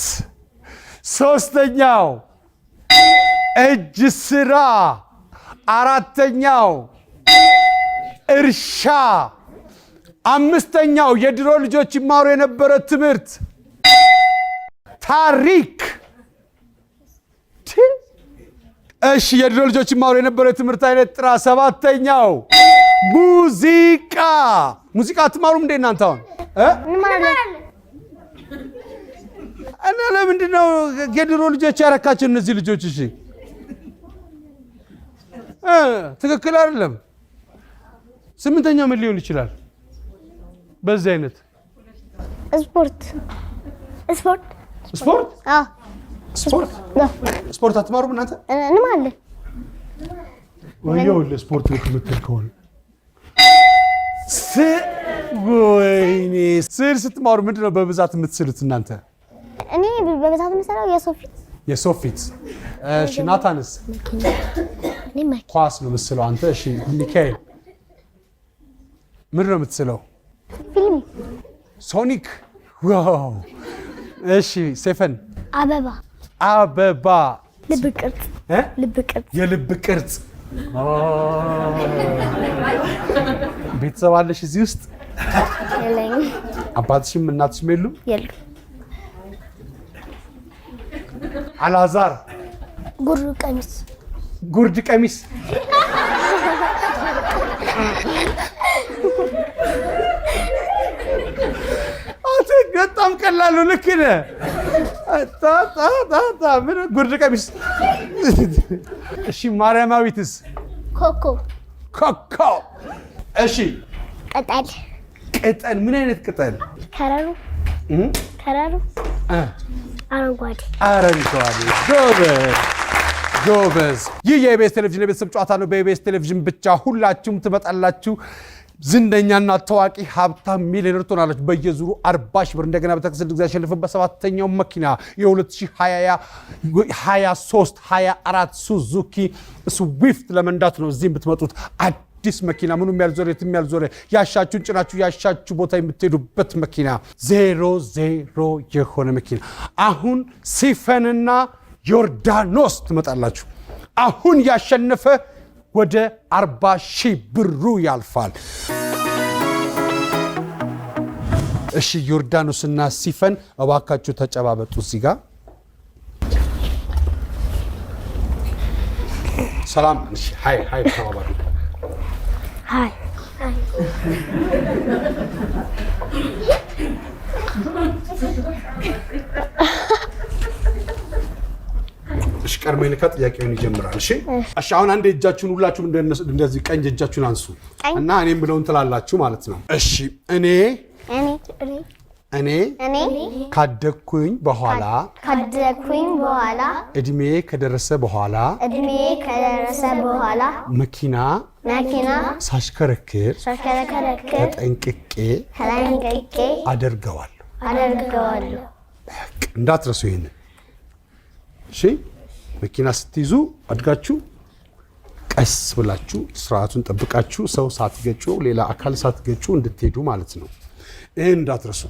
ሶስተኛው እጅ ስራ። አራተኛው እርሻ። አምስተኛው የድሮ ልጆች ይማሩ የነበረ ትምህርት ታሪክ። እሺ የድሮ ልጆች ይማሩ የነበረ ትምህርት አይነት ጥራ። ሰባተኛው ሙዚቃ ትማሩም እንዴ እናንተ? አሁን እና ለምንድን ነው የድሮ ልጆች ያረካቸው እነዚህ ልጆች? እሺ ትክክል አይደለም። ስምንተኛው ምን ሊሆን ይችላል? በዚህ አይነት ስፖርት አትማሩም እናንተ? እንማለን። ወይኔ ስፖርት የምትል ከሆነ ወይኔ ስዕል ስትማሩ ምንድን ነው በብዛት የምትስሉት እናንተ? እኔ በብዛት የምሰራው የሰው ፊት። እሺ ናታንስ? ኳስ ነው የምትስለው አንተ? እሺ ሚካኤል ምንድን ነው የምትስለው? ፊልም። ሶኒክ። ዋው። እሺ ሴፈን? አበባ። የልብ ቅርጽ። ቤተሰብ አለሽ እዚህ ውስጥ? የለኝም። አባትሽም እናትሽም የሉም? የሉም። አላዛር? ጉርድ ቀሚስ። በጣም ቀላሉ። ልክ ነህ። ምን ጉርድ ቀሚስ። እሺ ማርያማዊትስ? ኮከብ። እሺ ቅጠል። ምን አይነት ቅጠል? ከረሩ። አረንጓዴ። ጎበዝ። ይህ የኢቢኤስ ቴሌቪዥን የቤተሰብ ጨዋታ ነው። በኢቢኤስ ቴሌቪዥን ብቻ ሁላችሁም ትመጣላችሁ። ዝነኛና ታዋቂ ሀብታም ሚሊዮነር ትሆናላችሁ። በየዙሩ 40 ሺህ ብር እንደገና በተከሰተ ጊዜ ያሸነፈበት 7ኛው መኪና የ2023 24 ሱዙኪ ስዊፍት ለመንዳት ነው እዚህ የምትመጡት። አዲስ መኪና ምኑም ያልዞረ የትም ያልዞረ ያሻችሁን ጭናችሁ ያሻችሁ ቦታ የምትሄዱበት መኪና 00 የሆነ መኪና። አሁን ሲፈንና ዮርዳኖስ ትመጣላችሁ። አሁን ያሸነፈ ወደ 40 ሺህ ብሩ ያልፋል። እሺ ዮርዳኖስና ሲፈን እባካችሁ ተጨባበጡ እዚህ ጋር ሰላም እሺ ሃይ ተባባሉ ሃይ እሺ ቀርሜ ልካ ጥያቄውን ይጀምራል እሺ አሁን አንድ እጃችሁን ሁላችሁም እንደዚህ ቀኝ እጃችሁን አንሱ እና እኔም ብለውን ትላላችሁ ማለት ነው እሺ እኔ ካደኩኝ በኋላ እድሜ ከደረሰ በኋላ መኪና ሳሽከረክር ተጠንቅቄ አደርገዋለሁ እንዳትረሱ ይሄን እሺ መኪና ስትይዙ አድጋችሁ ቀስ ብላችሁ ስርዓቱን ጠብቃችሁ ሰው ሳትገጩ ሌላ አካል ሳትገጩ እንድትሄዱ ማለት ነው ይሄን እንዳትረሱ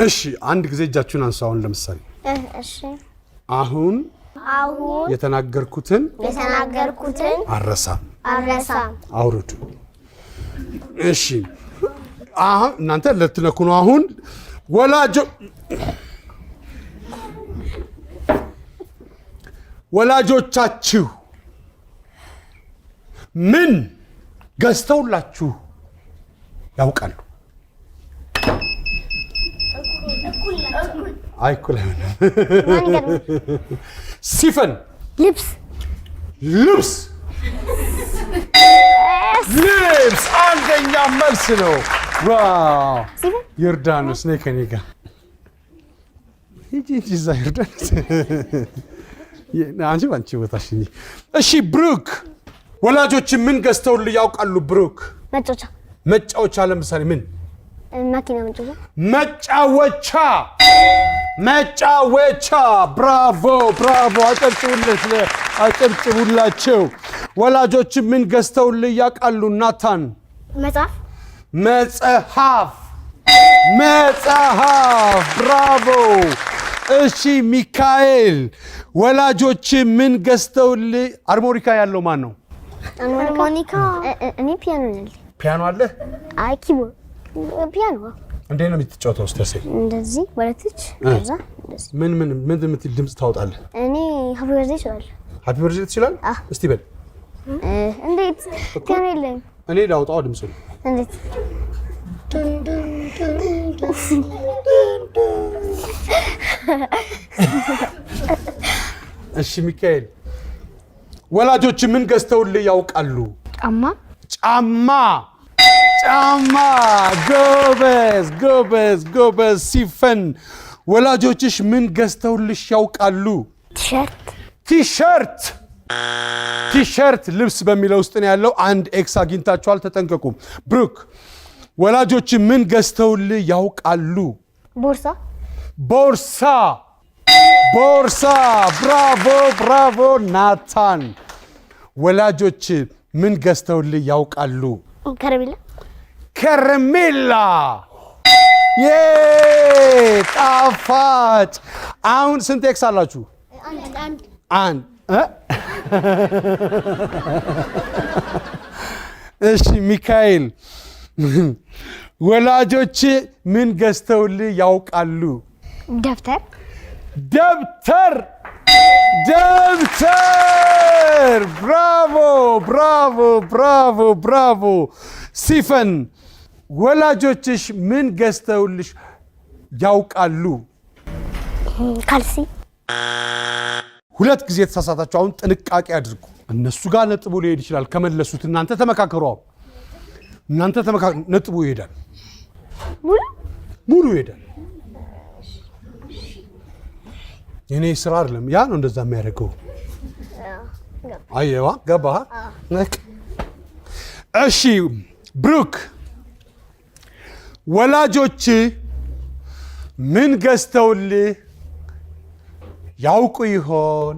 እሺ አንድ ጊዜ እጃችሁን አንሱ አሁን ለምሳሌ እሺ አሁን የተናገርኩትን አረሳም አውርዱ እሺ አሁን እናንተ ለትነኩ ነው አሁን ወላጆቻችሁ ምን ገዝተውላችሁ ያውቃሉ አይኩል ሲፈን ልብስ አንደኛ መልስ ነው ዋው ዮርዳኖስ ነይ ከኔ ጋር ሂጂ እዛ ዮርዳኖስ አንቺ ባንቺ ወታሽኝ እሺ ብሩክ ወላጆች ምን ገዝተውልህ ያውቃሉ ብሩክ መጫወቻ ለምሳሌ ምን መጫወቻ ብራቮ አጨብጭቡላቸው ወላጆች ምን ገዝተውልህ ያውቃሉ ናታን መጽሐፍ ብራቮ እሺ ሚካኤል ወላጆች ምን ገዝተውልህ አርሞኒካ ያለው ማን ነው አርሞኒካ እኔ ፒያኖ አለ አይ ኪቦርድ ፒያኖ እንዴት ነው የምትጫወተው እስቲ እንደዚህ ወለትች ከዛ ምን የምትል ድምጽ ታወጣለህ እኔ ሃፒ በርዝዴይ ትችላለህ እስቲ በል እንዴት ፒያኖ የለኝ እኔ ላውጣው ድምጹ እንዴት እሺ ሚካኤል ወላጆች ምን ገዝተውልህ ያውቃሉ ጫማ ጎበዝ ሲፈን ወላጆችሽ ምን ገዝተውልሽ ያውቃሉ ቲሸርት ልብስ በሚለው ውስጥ ነው ያለው አንድ ኤክስ አግኝታችኋል ተጠንቀቁ ብሩክ ወላጆች ምን ገዝተውልህ ያውቃሉ ቦርሳ ብራቮ ናታን ወላጆች ምን ገዝተውልህ ያውቃሉ ከረሜላ ጣፋጭ አሁን ስንት ኤክስ አላችሁ አንድ እሺ ሚካኤል ወላጆች ምን ገዝተውልህ ያውቃሉ ደብተር ብራቮ ሲፈን ወላጆችሽ ምን ገዝተውልሽ ያውቃሉ ካልሲ ሁለት ጊዜ ተሳሳታችሁ አሁን ጥንቃቄ አድርጉ እነሱ ጋር ነጥቡ ሊሄድ ይችላል ከመለሱት እናንተ ተመካከሩ ነጥቡ ይሄዳል ሙሉ ይሄዳል የኔ ስራ አይደለም ያ ነው እንደዛ የሚያደርገው አየዋ ገባህ እሺ ብሩክ ወላጆች ምን ገዝተውልህ ያውቁ ይሆን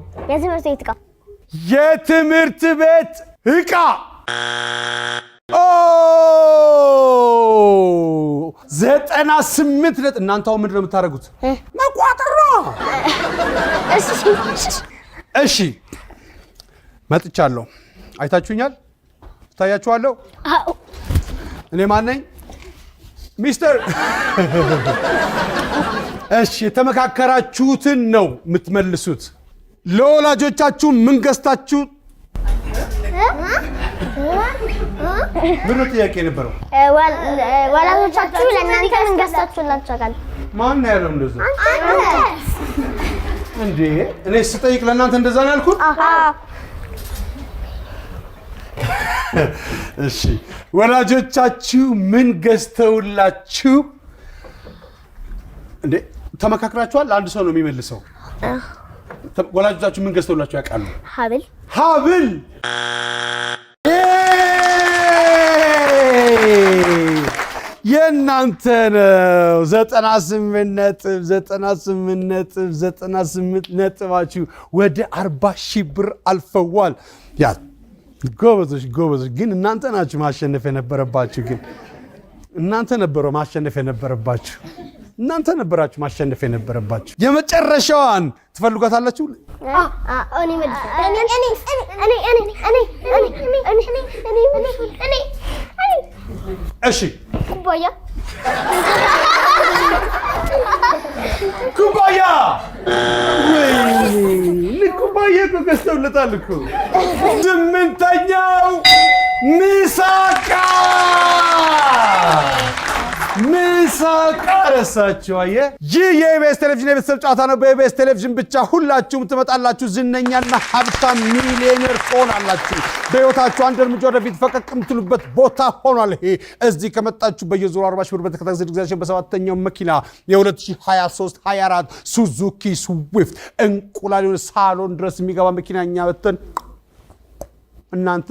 የትምህርት ቤት ዕቃ 98 እናንተ አሁን ምንድን ነው የምታደርጉት መቋጠር ነው እሺ መጥቻለሁ አይታችሁኛል ታያችኋለሁ እኔ ማን ነኝ ሚስተር እሺ የተመካከራችሁትን ነው የምትመልሱት። ለወላጆቻችሁ ምን ገዝታችሁ ምን ጥያቄ ነበረው? ወላጆቻችሁ ለእናንተ ምን ገዝታችሁላችኋል? ማን ነው ያለው እንደዛ? እንዴ እኔ ስጠይቅ ለእናንተ እንደዛ ነው ያልኩት? እሺ ወላጆቻችሁ ምን ገዝተውላችሁ? እንዴ ተመካክራችኋል? አንድ ሰው ነው የሚመልሰው። ወላጆቻችሁ ምን ገዝተውላችሁ ያውቃሉ? ሀብል የእናንተ ነው። 98 ነጥባችሁ ወደ 40,000 ብር አልፈዋል። ያ ጎበዞች። ግን እናንተ ናችሁ ማሸነፍ የነበረባችሁ። ግን እናንተ ነበራችሁ ማሸነፍ የነበረባችሁ። የመጨረሻዋን ትፈልጓታላችሁ? እሺ ኩባያ ኩባያ እኮ ገዝተውለታል እኮ። 8ኛው ምሳቃ ረሳችሁ። አየህ፣ ይህ የኢቢኤስ ቴሌቪዥን የቤተሰብ ጨዋታ ነው። በኢቢኤስ ቴሌቪዥን ብቻ ሁላችሁም ትመጣላችሁ፣ ዝነኛና ሀብታም ሚሊዮነር ትሆናላችሁ። በህይወታችሁ አንድ እርምጃ ወደፊት ፈቀቅ የምትሉበት ቦታ ሆኗል። ይሄ እዚህ ከመጣችሁ በየዙሩ 40,000 ብር በተከታታይ ጊዜያችን በሰባተኛው መኪና የ2023-24 ሱዙኪ ስዊፍት እንቁላል ሳሎን ድረስ የሚገባ መኪና እኛ በተን እናንተ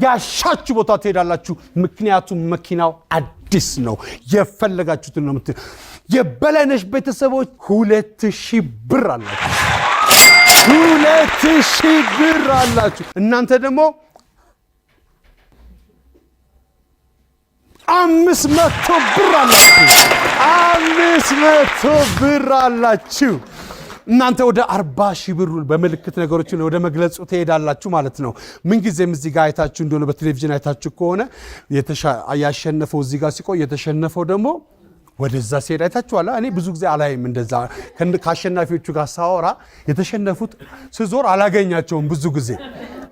ያሻችሁ ቦታ ትሄዳላችሁ። ምክንያቱም መኪናው አዲስ ነው። የፈለጋችሁትን ነው የምትል። የበላይነሽ ቤተሰቦች 2,000 ብር አላችሁ። 2,000 ብር አላችሁ። እናንተ ደግሞ 500 ብር አላችሁ። 500 ብር አላችሁ። እናንተ ወደ 40,000 ብር በምልክት ነገሮችን ወደ መግለጹ ትሄዳላችሁ ማለት ነው። ምንጊዜም እዚህ ጋር አይታችሁ እንደሆነ በቴሌቪዥን አይታችሁ ከሆነ ያሸነፈው እዚህ ጋር ሲቆይ የተሸነፈው ደግሞ ወደዛ ሲሄድ አይታችኋል። እኔ ብዙ ጊዜ አላይም እንደዛ። ከአሸናፊዎቹ ጋር ሳወራ የተሸነፉት ስዞር አላገኛቸውም። ብዙ ጊዜ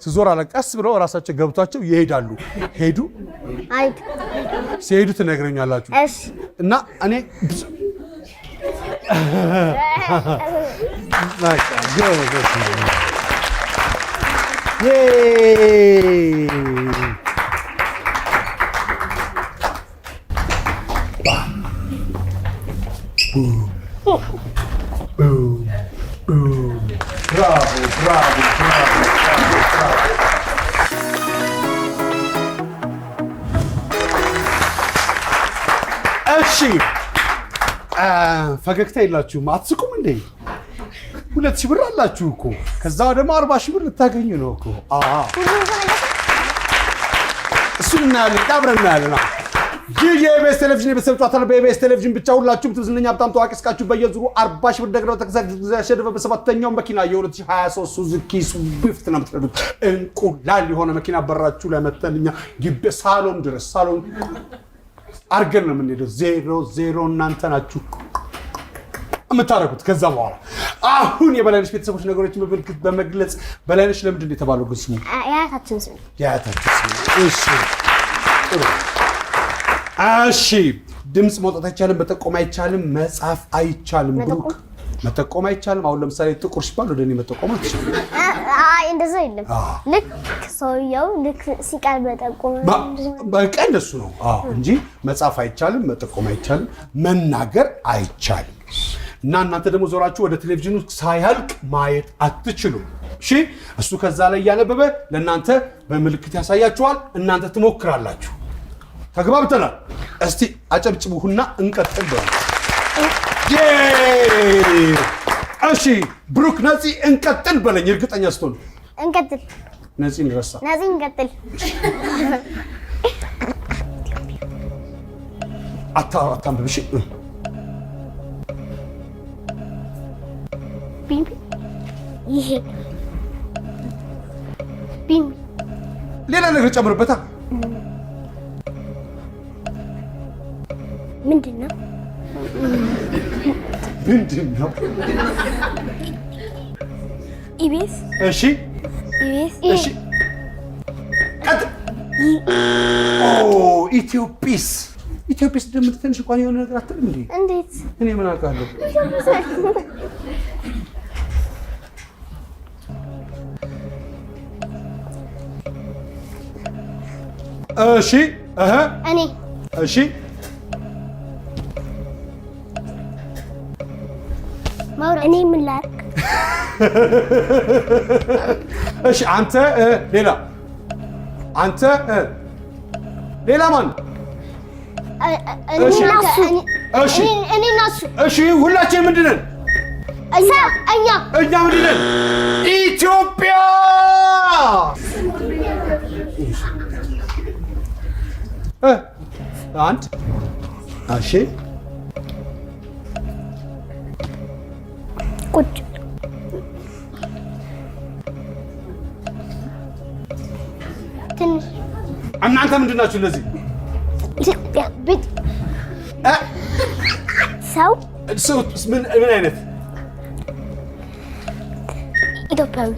ስዞር ቀስ ብለው ራሳቸው ገብቷቸው ይሄዳሉ። ሲሄዱ ትነግረኛላችሁ እና እኔ Bravo. እሺ ፈገግታ የላችሁም? አትስቁም እንዴ? 2,000 ብር አላችሁ እኮ። ከዛ ደግሞ 40,000 ብር ልታገኙ ነው እኮ። እሱን እናያለን፣ አብረን እናያለን። ይህ የኢቢኤስ ቴሌቪዥን የቤተሰብ ጨዋታ ነው። በኢቢኤስ ቴሌቪዥን ብቻ ሁላችሁም ዝነኛ በጣም ታዋቂ እስካችሁ በየዙሩ 40,000 ብር ደግረው ተከሳክሰው በሰባተኛው መኪና የ2023 ሱዙኪ ስዊፍት ነው የምትነዱት። እንቁላል የሆነ መኪና በራችሁ ላይ መተንኛ ግቢ ሳሎን ድረስ ሳሎን አርገን ነው የምንሄደው። 0-0 እናንተ ናችሁ የምታረጉት። ከዛ በኋላ አሁን የበላይነሽ ቤተሰቦች ነገሮችን በመግለጽ በላይነሽ ለምንድን ነው የተባለው? ግን ስሙ የአያታችን ስም። እሺ ጥሩ። እሺ ድምጽ ማውጣት አይቻልም፣ መጠቆም አይቻልም፣ መጻፍ አይቻልም። ብሩክ መጠቆም አይቻልም። አሁን ለምሳሌ ጥቁር ሲባል ወደ እኔ መጠቆም አይቻልም። እንደዛ የለም። ልክ ሰውየው ልክ ሲቃል መጠቆም በቃ እንደሱ ነው እንጂ መጻፍ አይቻልም፣ መጠቆም አይቻልም፣ መናገር አይቻልም። እና እናንተ ደግሞ ዞራችሁ ወደ ቴሌቪዥኑ ሳያልቅ ማየት አትችሉም። እሺ እሱ ከዛ ላይ ያነበበ ለእናንተ በምልክት ያሳያችኋል። እናንተ ትሞክራላችሁ። ተግባብተናል? እስቲ አጨብጭቡና እንቀጥል በሉ። እሺ ብሩክ ነፂ እንቀጥል በለኝ። እርግጠኛ ስትሆን እንቀጥል። ነፂ እንረሳ። ነፂ እንቀጥል። አታንብብ። እሺ ቢቢ ይሄ ቢቢ ሌላ ነገር ጨምርበታ። ምንድነው? ኢቢኤስ። እሺ ኢቢኤስ። እሺ ቀጥ ኢትዮጲስ ደግሞ ትንሽ እንኳን የሆነ ነገር አትልም እንዴ? እንዴት? እኔ ምን አውቃለሁ? እሺ እኔ እሺ ማውራ እኔ ምን ላድርግ? እሺ አንተ ሌላ አንተ ሌላ ማን? እሺ እኔ እና እሱ። እሺ ሁላችን ምንድን ነን? እኛ ምንድን ነን? ኢትዮጵያ። አንድ እሺ ቁጭ ትንሽ እናንተ ምንድን ናችሁ? እነዚህ ሰው ምን አይነት ኢትዮጵያዊ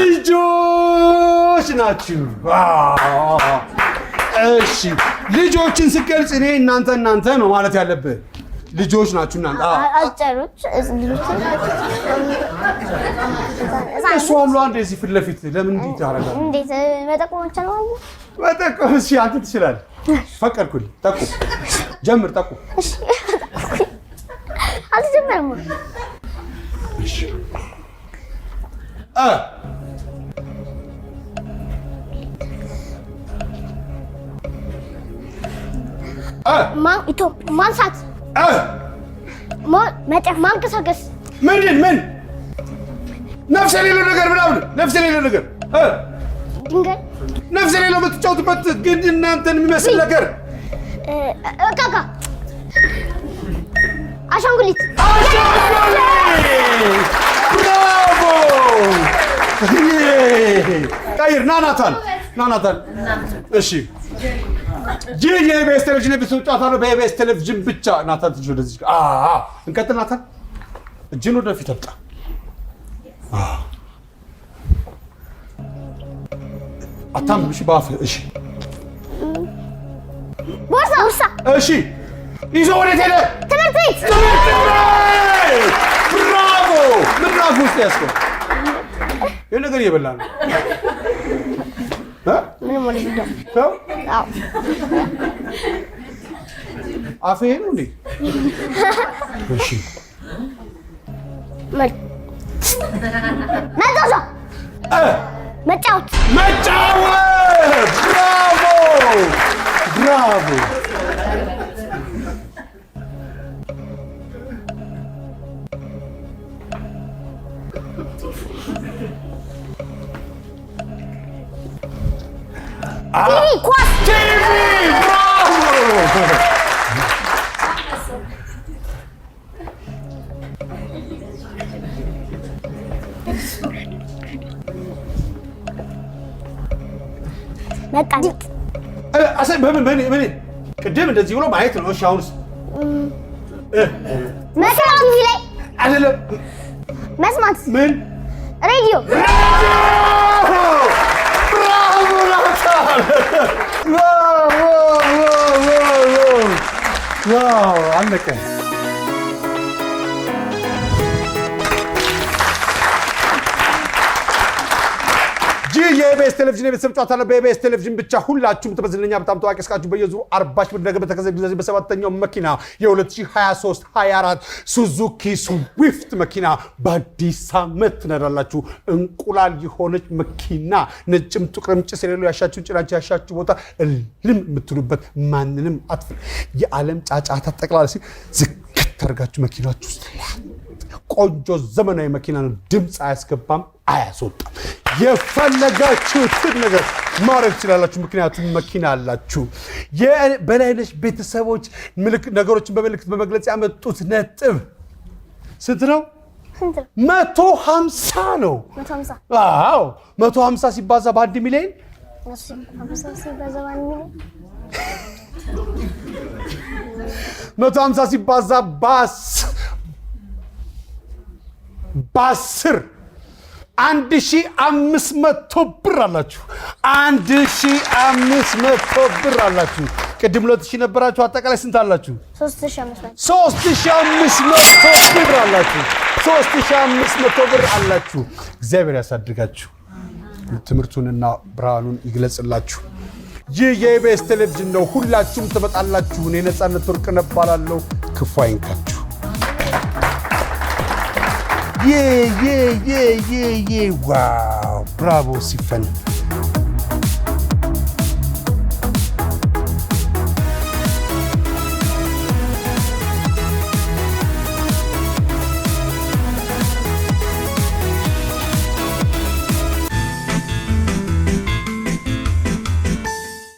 ልጆች ናችሁ። እሺ ልጆችን ስገልጽ እኔ እናንተ ነው ማለት ያለብህ። ልጆች ናችሁ እናንተ። አጭሮች ልጆች እሱ አሉ እንደዚህ ፊት ለፊት ለምን እንዲህ ታደርጋለህ? እንዴት መጠቆም ነው? መጠቆም እሺ አንተ ትችላለህ። ፈቀድኩልህ። ጠቁም ጀምር። ጠቁም አልጀመርም። እሺ ማንሳት ማንቀሳቀስ ምን ነፍስ የሌለው ነገር ምናምን ነፍስ የሌለው ነገር ድንጋይ ነፍስ የሌለው የምትጫወቱበት ግን እናንተን የሚመስል ነገር እቃቃ አሻንጉሊት። ብራቮ! ቀይር። ናናታን እሺ ይህ የኢቢኤስ ቴሌቪዥን የቤተሰብ ጨዋታ ነው። በኢቢኤስ ቴሌቪዥን ብቻ። ናታን ትንሽ ወደዚህ እንቀጥል። ናታን እጅን ወደፊት አምጣ። አታምም። እሺ በአፍህ። እሺ ቦርሳ። እሺ ይዞ ወዴት ሄደ? ትምህርት ቤት። ብራቮ! ምን ራፍ ውስጥ ያስከው ይህ ነገር እየበላ ነው። ምንም ወደ አፌ ነው እንዴ? እሺ መጫወት። ብራቮ! ኳስ። መቃኘት። ምን ቅድም እንደዚህ ብሎ ማየት ነው። እሺ አሁንስ መስማት። ቲቪ ላይ አይደለም መስማት። ምን ሬዲዮ። አለቀ። የኢቢኤስ ቴሌቪዥን የቤተሰብ ጨዋታ ነው። በኢቢኤስ ቴሌቪዥን ብቻ ሁላችሁም ትበዝልኛ በጣም ታዋቂ እስካችሁ በየዙሩ 40 ሺህ ብር ነገ በተከሰተ ጊዜ በሰባተኛው መኪና የ2023 24 ሱዙኪ ስዊፍት መኪና በአዲስ ዓመት ትነዳላችሁ። እንቁላል የሆነች መኪና ነጭም ጥቁርም ጭስ የሌለው ያሻችሁ ጭናችሁ ያሻችሁ ቦታ እልም የምትሉበት ማንንም አትፍል የዓለም ጫጫታ ጠቅላላ ሲል ዝግት አድርጋችሁ መኪናችሁ ውስጥ ቆንጆ ዘመናዊ መኪና ነው። ድምፅ አያስገባም፣ አያስወጣም። የፈለጋችሁትን ነገር ማድረግ ትችላላችሁ። ምክንያቱም መኪና አላችሁ። የበላይነሽ ቤተሰቦች ነገሮችን በምልክት በመግለጽ ያመጡት ነጥብ ስንት ነው? 150 ነው። 150 አዎ 150 ሲባዛ በ1 ሚሊዮን እሺ 50 ሲባዛ ማንኛው 150 ሲባዛ በ10 1500 ብር አላችሁ 1500 ብር አላችሁ ቅድም 2000 ነበራችሁ አጠቃላይ ስንት አላችሁ 3500 ብር አላችሁ 3500 ብር አላችሁ እግዚአብሔር ያሳድጋችሁ ትምርቱንና ብርሃኑን ይግለጽላችሁ ይህ የኢቢኤስ ቴሌቪዥን ነው ሁላችሁም ተመጣጣላችሁ እኔ ነፃነት ወርቅነህ እባላለሁ ክፉ አይንካችሁ ዋው ብራቮ ሲፈን